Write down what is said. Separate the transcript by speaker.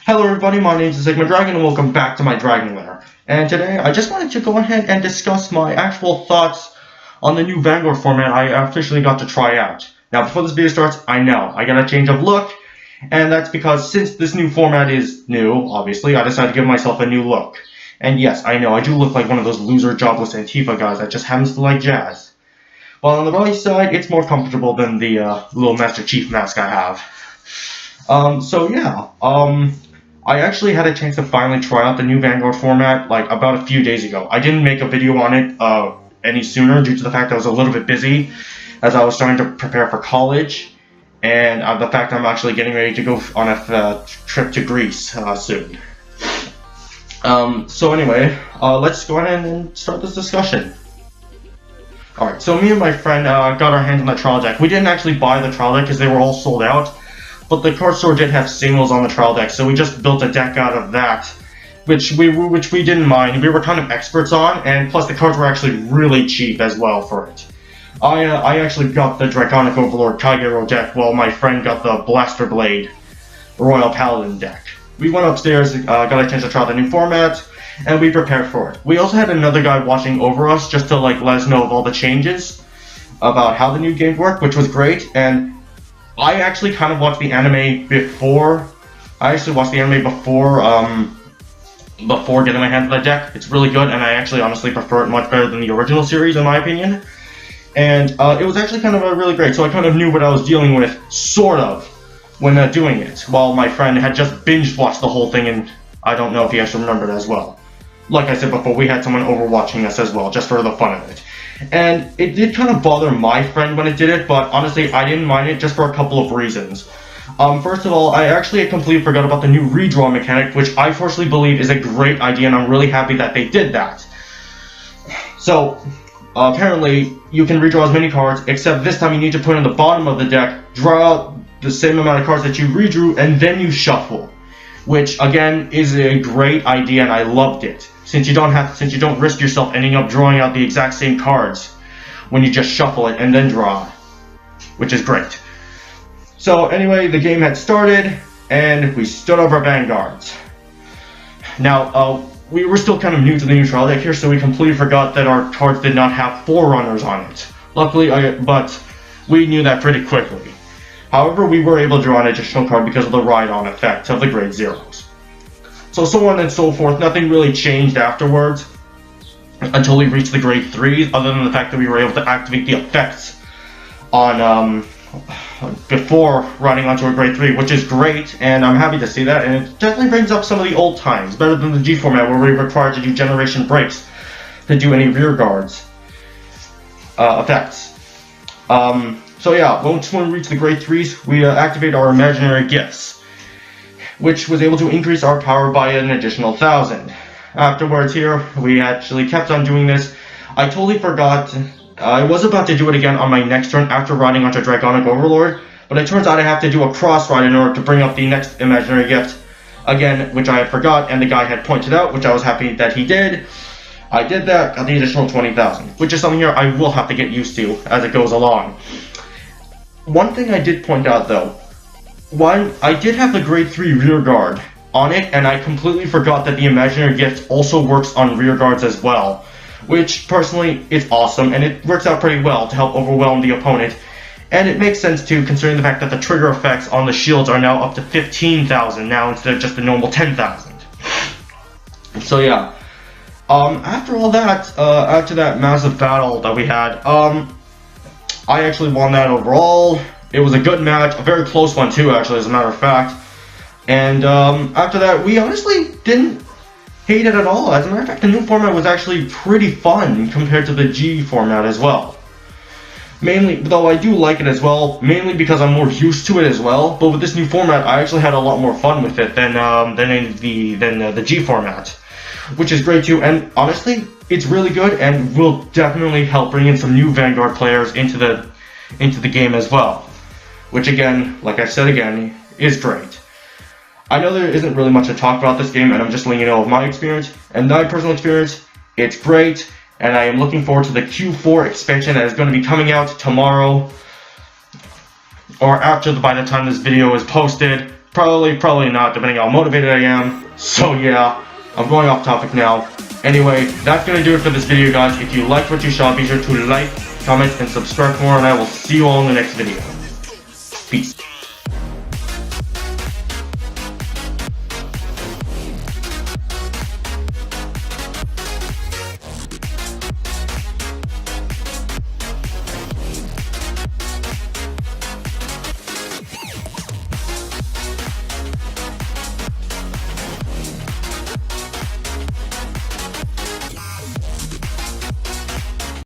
Speaker 1: Hello everybody, my name is Sigma Dragon and welcome back to my Dragon Lair. And today I just wanted to go ahead and discuss my actual thoughts on the new Vanguard format I officially got to try out. Now before this video starts, I know, I got a change of look, and that's because since this new format is new, obviously, I decided to give myself a new look. And yes, I know, I do look like one of those loser jobless Antifa guys that just happens to like jazz. While on the right side, it's more comfortable than the little Master Chief mask I have. I actually had a chance to finally try out the new Vanguard format, like, about a few days ago. I didn't make a video on it any sooner due to the fact I was a little bit busy as I was starting to prepare for college, and the fact I'm actually getting ready to go on a trip to Greece soon. Let's go ahead and start this discussion. Alright, so me and my friend got our hands on the trial deck. We didn't actually buy the trial deck because they were all sold out. But the card store did have singles on the trial deck, so we just built a deck out of that, which we didn't mind. We were kind of experts on, and plus the cards were actually really cheap as well for it. I actually got the Draconic Overlord Kaigero deck, while my friend got the Blaster Blade Royal Paladin deck. We went upstairs, got a chance to try the new format, and we prepared for it. We also had another guy watching over us just to let us know of all the changes about how the new game worked, which was great. And I actually kind of watched the anime before. Before getting my hands on the deck. It's really good, and I actually honestly prefer it much better than the original series, in my opinion. And it was actually kind of really great, so I kind of knew what I was dealing with, sort of, when doing it. While my friend had just binge-watched the whole thing, and I don't know if he actually remembered as well. Like I said before, we had someone overwatching us as well, just for the fun of it. And it did kind of bother my friend when it did it, but honestly, I didn't mind it just for a couple of reasons. First of all, I actually completely forgot about the new redraw mechanic, which I personally believe is a great idea, and I'm really happy that they did that. So, apparently, you can redraw as many cards, except this time you need to put in the bottom of the deck, draw out the same amount of cards that you redrew, and then you shuffle. Which, again, is a great idea, and I loved it. Since you don't risk yourself ending up drawing out the exact same cards when you just shuffle it and then draw, which is great. So anyway, the game had started, and we stood over Vanguards. Now, we were still kind of new to the new trial deck here, so we completely forgot that our cards did not have Forerunners on it. Luckily, but we knew that pretty quickly. However, we were able to draw an additional card because of the ride-on effect of the grade zeros. So on and so forth, nothing really changed afterwards until we reached the grade 3s, other than the fact that we were able to activate the effects on before running onto a grade 3, which is great, and I'm happy to see that, and it definitely brings up some of the old times, better than the G format where we were required to do generation breaks to do any rear guards effects. So yeah, once we reached the grade 3s, we activate our imaginary gifts, which was able to increase our power by an additional 1,000. Afterwards here, we actually kept on doing this. I totally forgot. I was about to do it again on my next turn after riding onto Draconic Overlord, but it turns out I have to do a cross ride in order to bring up the next imaginary gift again, which I had forgot, and the guy had pointed out, which I was happy that he did. I did that, got the additional 20,000, which is something here I will have to get used to as it goes along. One thing I did point out though, I did have the grade 3 rear guard on it, and I completely forgot that the imaginary gift also works on rear guards as well, which personally is awesome, and it works out pretty well to help overwhelm the opponent, and it makes sense too, considering the fact that the trigger effects on the shields are now up to 15,000 now instead of just the normal 10,000. So yeah, after all that, after that massive battle that we had, I actually won that overall. It was a good match, a very close one too, actually, as a matter of fact. And after that, we honestly didn't hate it at all. As a matter of fact, the new format was actually pretty fun compared to the G format as well. Mainly, though I do like it as well, mainly because I'm more used to it as well. But with this new format, I actually had a lot more fun with it than the G format, which is great too. And honestly, it's really good and will definitely help bring in some new Vanguard players into the game as well. Which again, like I said again, is great. I know there isn't really much to talk about this game, and I'm just letting you know of my experience, and my personal experience. It's great, and I am looking forward to the Q4 expansion that is going to be coming out tomorrow, or by the time this video is posted. Probably not, depending on how motivated I am. So yeah, I'm going off topic now. Anyway, that's gonna do it for this video, guys. If you liked what you saw, be sure to like, comment, and subscribe for more, and I will see you all in the next video.